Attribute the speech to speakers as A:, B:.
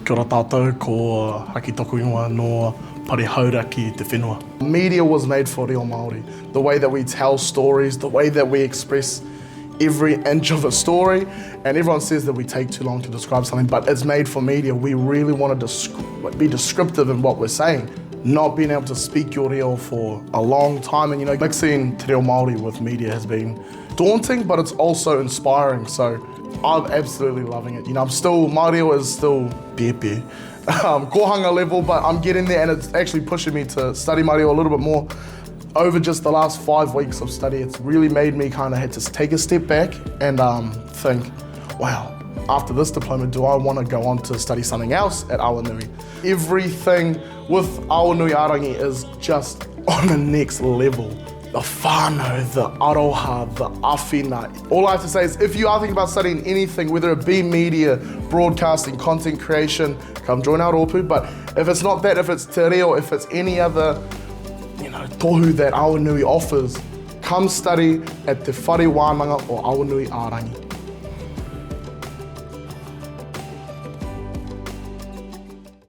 A: Kia ora tātou, ko Haki toku ingoa no pare haura ki te whenua. Media was made for reo Māori. The way that we tell stories, the way that we express every inch of a story, and everyone says that we take too long to describe something, but it's made for media. We really want to be descriptive in what we're saying. Not being able to speak your reo for a long time, and mixing te reo Māori with media has been daunting, but it's also inspiring. So I'm absolutely loving it. My reo is still pepe, kohanga level, but I'm getting there, and it's actually pushing me to study my reo a little bit more. Over just the last 5 weeks of study, it's really made me kind of had to take a step back and think, wow, after this diploma, do I want to go on to study something else at Awanui? Everything with Awanui Arangi is just on the next level. The whānau, the aroha, the awhina. All I have to say is, if you are thinking about studying anything, whether it be media, broadcasting, content creation, come join our rōpū. But if it's not that, if it's te reo, if it's any other tohu that Awanui offers, come study at te whare wānanga o Awanui Arangi.